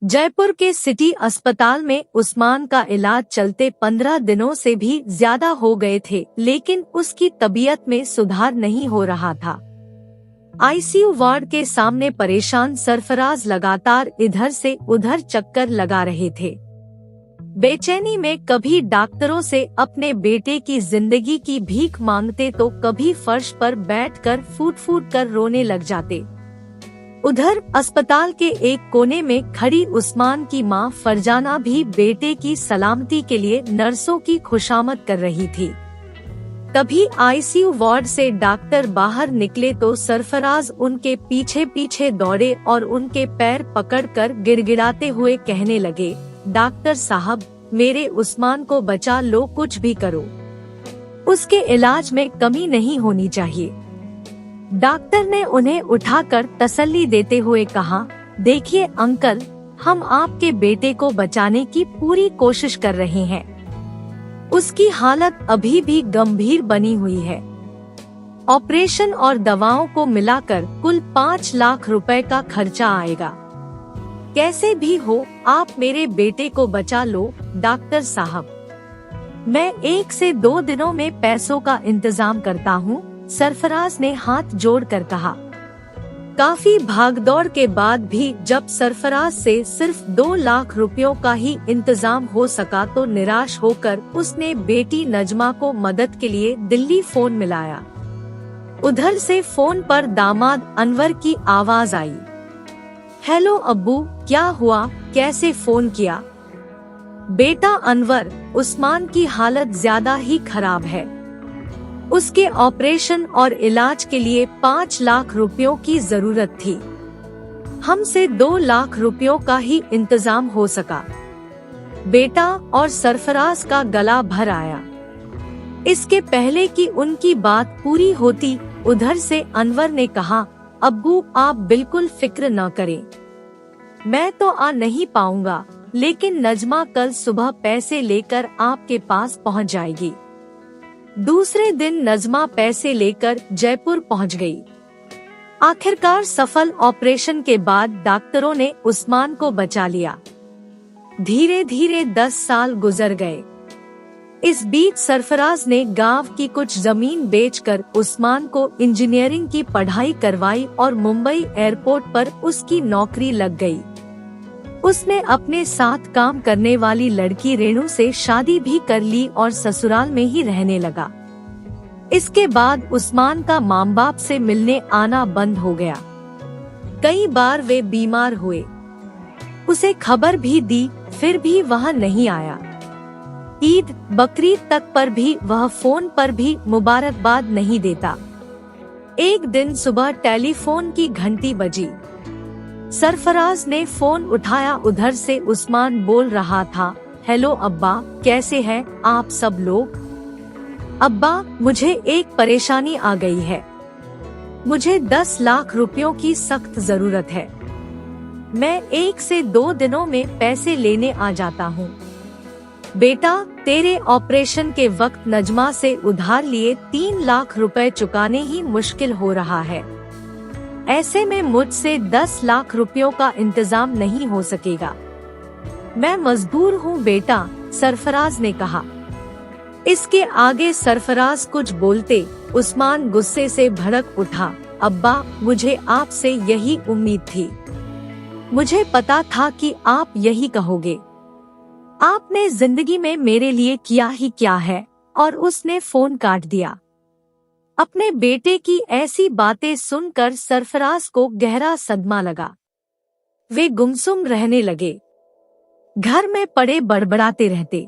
जयपुर के सिटी अस्पताल में उस्मान का इलाज चलते 15 दिनों से भी ज्यादा हो गए थे, लेकिन उसकी तबीयत में सुधार नहीं हो रहा था। आईसीयू वार्ड के सामने परेशान सरफराज लगातार इधर से उधर चक्कर लगा रहे थे। बेचैनी में कभी डॉक्टरों से अपने बेटे की जिंदगी की भीख मांगते तो कभी फर्श पर बैठकर फूट फूट कर रोने लग जाते। उधर अस्पताल के एक कोने में खड़ी उस्मान की मां फरजाना भी बेटे की सलामती के लिए नर्सों की खुशामद कर रही थी। तभी आईसीयू वार्ड से डॉक्टर बाहर निकले तो सरफराज उनके पीछे पीछे दौड़े और उनके पैर पकड़कर गिड़गिड़ाते हुए कहने लगे, डॉक्टर साहब, मेरे उस्मान को बचा लो, कुछ भी करो, उसके इलाज में कमी नहीं होनी चाहिए। डॉक्टर ने उन्हें उठाकर तसल्ली देते हुए कहा, देखिए अंकल, हम आपके बेटे को बचाने की पूरी कोशिश कर रहे हैं। उसकी हालत अभी भी गंभीर बनी हुई है। ऑपरेशन और दवाओं को मिलाकर कुल 5 लाख रुपए का खर्चा आएगा। कैसे भी हो आप मेरे बेटे को बचा लो डॉक्टर साहब। मैं 1 से 2 दिनों में पैसों का इंतजाम करता हूँ, सरफराज ने हाथ जोड़कर कहा। काफी भागदौड़ के बाद भी जब सरफराज से सिर्फ 2 लाख रुपयों का ही इंतजाम हो सका तो निराश होकर उसने बेटी नजमा को मदद के लिए दिल्ली फोन मिलाया। उधर से फोन पर दामाद अनवर की आवाज आई। हेलो अब्बू, क्या हुआ, कैसे फोन किया? बेटा अनवर, उस्मान की हालत ज्यादा ही खराब है। उसके ऑपरेशन और इलाज के लिए 5 लाख रुपयों की जरूरत थी। हमसे 2 लाख रुपयों का ही इंतजाम हो सका। बेटा और सरफराज का गला भर आया। इसके पहले कि उनकी बात पूरी होती, उधर से अनवर ने कहा, अब्बू आप बिल्कुल फिक्र न करें, मैं तो आ नहीं पाऊंगा, लेकिन नजमा कल सुबह पैसे लेकर आपके पास पहुंच जाएगी। दूसरे दिन नजमा पैसे लेकर जयपुर पहुंच गई। आखिरकार सफल ऑपरेशन के बाद डॉक्टरों ने उस्मान को बचा लिया। धीरे धीरे 10 साल गुजर गए। इस बीच सरफराज ने गांव की कुछ जमीन बेचकर उस्मान को इंजीनियरिंग की पढ़ाई करवाई और मुंबई एयरपोर्ट पर उसकी नौकरी लग गई। उसने अपने साथ काम करने वाली लड़की रेणु से शादी भी कर ली और ससुराल में ही रहने लगा। इसके बाद उस्मान का माँ बाप से मिलने आना बंद हो गया। कई बार वे बीमार हुए, उसे खबर भी दी, फिर भी वह नहीं आया। ईद बकरीद तक पर भी वह फोन पर भी मुबारकबाद नहीं देता। एक दिन सुबह टेलीफोन की घंटी बजी। सरफराज ने फोन उठाया। उधर से उस्मान बोल रहा था, हेलो अब्बा, कैसे हैं आप सब लोग? अब्बा, मुझे एक परेशानी आ गई है। मुझे 10 लाख रुपयों की सख्त जरूरत है। मैं 1 से 2 दिनों में पैसे लेने आ जाता हूँ। बेटा, तेरे ऑपरेशन के वक्त नजमा से उधार लिए 3 लाख रुपए चुकाने ही मुश्किल हो रहा है। ऐसे में मुझसे 10 लाख रुपयों का इंतजाम नहीं हो सकेगा। मैं मजबूर हूँ बेटा, सरफराज ने कहा। इसके आगे सरफराज कुछ बोलते, उस्मान गुस्से से भड़क उठा। अब्बा, मुझे आपसे यही उम्मीद थी। मुझे पता था कि आप यही कहोगे। आपने जिंदगी में मेरे लिए किया ही क्या है। और उसने फोन काट दिया। अपने बेटे की ऐसी बातें सुनकर सरफराज को गहरा सदमा लगा। वे गुमसुम रहने लगे, घर में पड़े बड़बड़ाते रहते।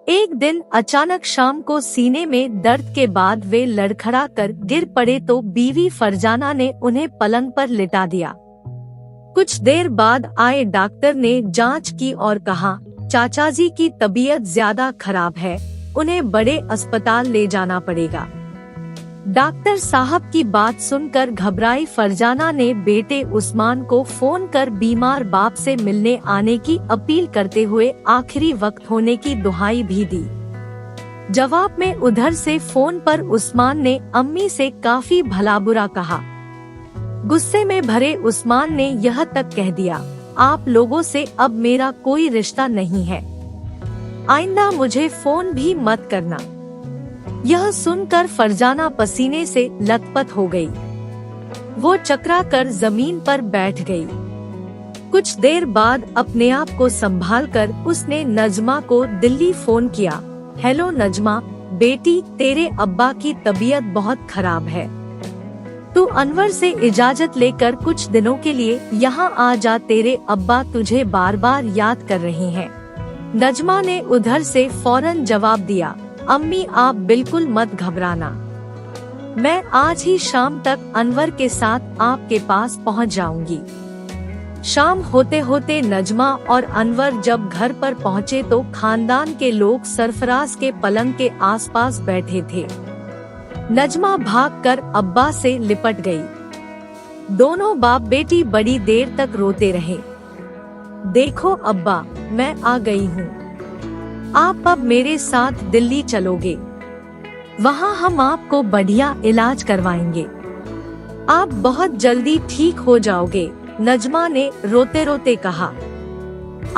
एक दिन अचानक शाम को सीने में दर्द के बाद वे लड़खड़ा कर गिर पड़े तो बीवी फरजाना ने उन्हें पलंग पर लिटा दिया। कुछ देर बाद आए डॉक्टर ने जांच की और कहा, चाचा जी की तबीयत ज्यादा खराब है, उन्हें बड़े अस्पताल ले जाना पड़ेगा। डॉक्टर साहब की बात सुनकर घबराई फरजाना ने बेटे उस्मान को फोन कर बीमार बाप से मिलने आने की अपील करते हुए आखिरी वक्त होने की दुहाई भी दी। जवाब में उधर से फोन पर उस्मान ने अम्मी से काफी भला बुरा कहा। गुस्से में भरे उस्मान ने यह तक कह दिया, आप लोगों से अब मेरा कोई रिश्ता नहीं है। आइंदा मुझे फोन भी मत करना। यह सुनकर फरजाना पसीने से लथपथ हो गई। वो चकरा कर जमीन पर बैठ गई। कुछ देर बाद अपने आप को संभालकर उसने नजमा को दिल्ली फोन किया। हेलो नजमा बेटी, तेरे अब्बा की तबीयत बहुत खराब है। तू अनवर से इजाजत लेकर कुछ दिनों के लिए यहाँ आ जा, तेरे अब्बा तुझे बार बार याद कर रहे हैं। नजमा ने उधर से फौरन जवाब दिया, अम्मी आप बिल्कुल मत घबराना, मैं आज ही शाम तक अनवर के साथ आपके पास पहुँच जाऊंगी। शाम होते होते नजमा और अनवर जब घर पर पहुँचे तो खानदान के लोग सरफराज के पलंग के आसपास बैठे थे। नजमा भागकर अब्बा से लिपट गई। दोनों बाप बेटी बड़ी देर तक रोते रहे। देखो अब्बा, मैं आ गई हूँ, आप अब मेरे साथ दिल्ली चलोगे, वहाँ हम आपको बढ़िया इलाज करवाएंगे, आप बहुत जल्दी ठीक हो जाओगे, नजमा ने रोते रोते कहा।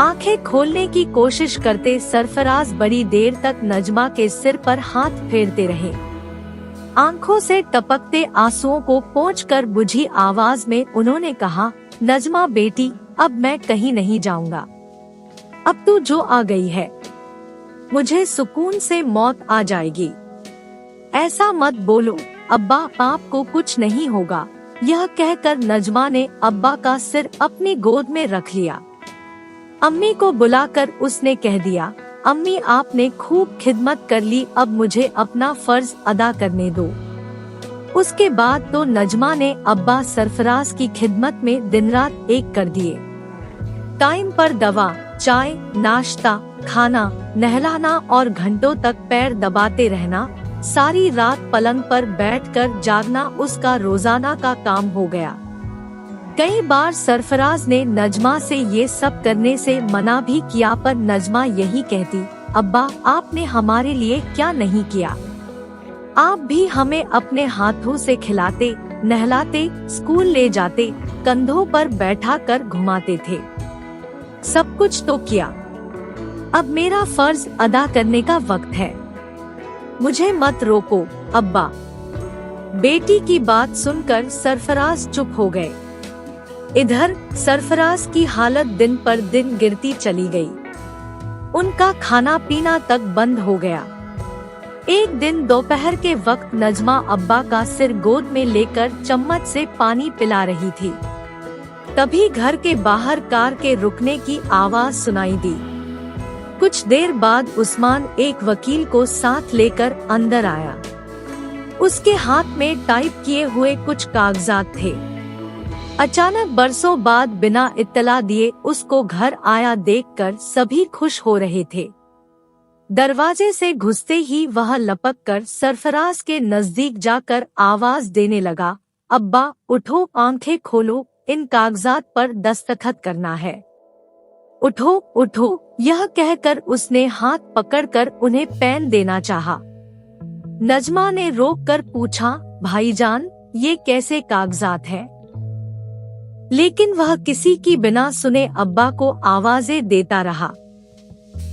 आंखें खोलने की कोशिश करते सरफराज बड़ी देर तक नजमा के सिर पर हाथ फेरते रहे। आंखों से टपकते आंसुओं को पोंछकर बुझी आवाज में उन्होंने कहा, नजमा बेटी, अब मैं कहीं नहीं जाऊंगा, अब तू जो आ गई है, मुझे सुकून से मौत आ जाएगी। ऐसा मत बोलो अब्बा, आपको कुछ नहीं होगा। यह कहकर नजमा ने अब्बा का सिर अपनी गोद में रख लिया। अम्मी को बुलाकर उसने कह दिया, अम्मी आपने खूब खिदमत कर ली, अब मुझे अपना फर्ज अदा करने दो। उसके बाद तो नजमा ने अब्बा सरफराज की खिदमत में दिन रात एक कर दिए। टाइम पर दवा, चाय, नाश्ता, खाना, नहलाना और घंटों तक पैर दबाते रहना, सारी रात पलंग पर बैठकर जागना उसका रोजाना का काम हो गया। कई बार सरफराज ने नजमा से ये सब करने से मना भी किया, पर नजमा यही कहती, अब्बा आपने हमारे लिए क्या नहीं किया, आप भी हमें अपने हाथों से खिलाते, नहलाते, स्कूल ले जाते, कंधों पर बैठा कर घुमाते थे, सब कुछ तो किया, अब मेरा फर्ज अदा करने का वक्त है, मुझे मत रोको अब्बा। बेटी की बात सुनकर सरफराज चुप हो गए। इधर सरफराज की हालत दिन पर दिन गिरती चली गई। उनका खाना पीना तक बंद हो गया। एक दिन दोपहर के वक्त नजमा अब्बा का सिर गोद में लेकर चम्मच से पानी पिला रही थी। तभी घर के बाहर कार के रुकने की आवाज सुनाई दी। कुछ देर बाद उस्मान एक वकील को साथ लेकर अंदर आया। उसके हाथ में टाइप किए हुए कुछ कागजात थे। अचानक बरसों बाद बिना इत्तला दिए उसको घर आया देखकर सभी खुश हो रहे थे। दरवाजे से घुसते ही वह लपक कर सरफराज के नजदीक जाकर आवाज देने लगा, अब्बा उठो, आंखें खोलो, इन कागजात पर दस्तखत करना है, उठो उठो। यह कहकर उसने हाथ पकड़कर उन्हें पेन देना चाहा। नजमा ने रोक कर पूछा, भाईजान ये कैसे कागजात हैं? लेकिन वह किसी की बिना सुने अब्बा को आवाजें देता रहा।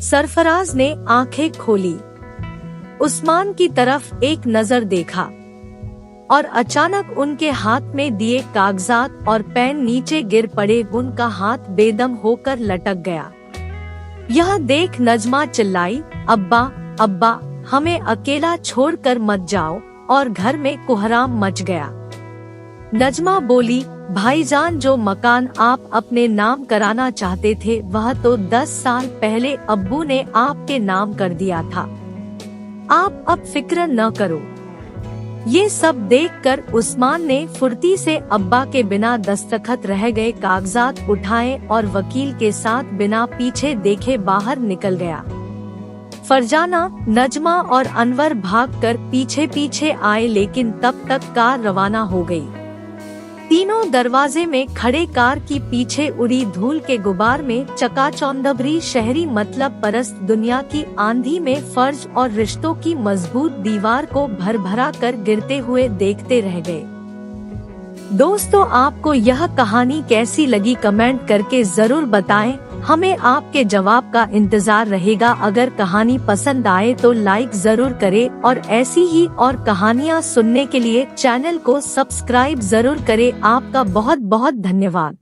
सरफराज ने आंखें खोली, उस्मान की तरफ एक नजर देखा और अचानक उनके हाथ में दिए कागजात और पेन नीचे गिर पड़े। उनका हाथ बेदम होकर लटक गया। यह देख नजमा चिल्लाई, अब्बा अब्बा हमें अकेला छोड़कर मत जाओ, और घर में कोहराम मच गया। नजमा बोली, भाईजान जो मकान आप अपने नाम कराना चाहते थे वह तो 10 साल पहले अब्बू ने आपके नाम कर दिया था, आप अब फिक्र न करो। ये सब देखकर उस्मान ने फुर्ती से अब्बा के बिना दस्तखत रह गए कागजात उठाए और वकील के साथ बिना पीछे देखे बाहर निकल गया। फरजाना, नजमा और अनवर भागकर पीछे पीछे आए, लेकिन तब तक कार रवाना हो गई। तीनों दरवाजे में खड़े कार की पीछे उड़ी धूल के गुबार में चकाचौंध शहरी मतलब परस्त दुनिया की आंधी में फर्ज और रिश्तों की मजबूत दीवार को भरभरा कर गिरते हुए देखते रह गए। दोस्तों, आपको यह कहानी कैसी लगी कमेंट करके जरूर बताएं। हमें आपके जवाब का इंतजार रहेगा। अगर कहानी पसंद आए तो लाइक जरूर करें और ऐसी ही और कहानियाँ सुनने के लिए चैनल को सब्सक्राइब जरूर करें। आपका बहुत बहुत धन्यवाद।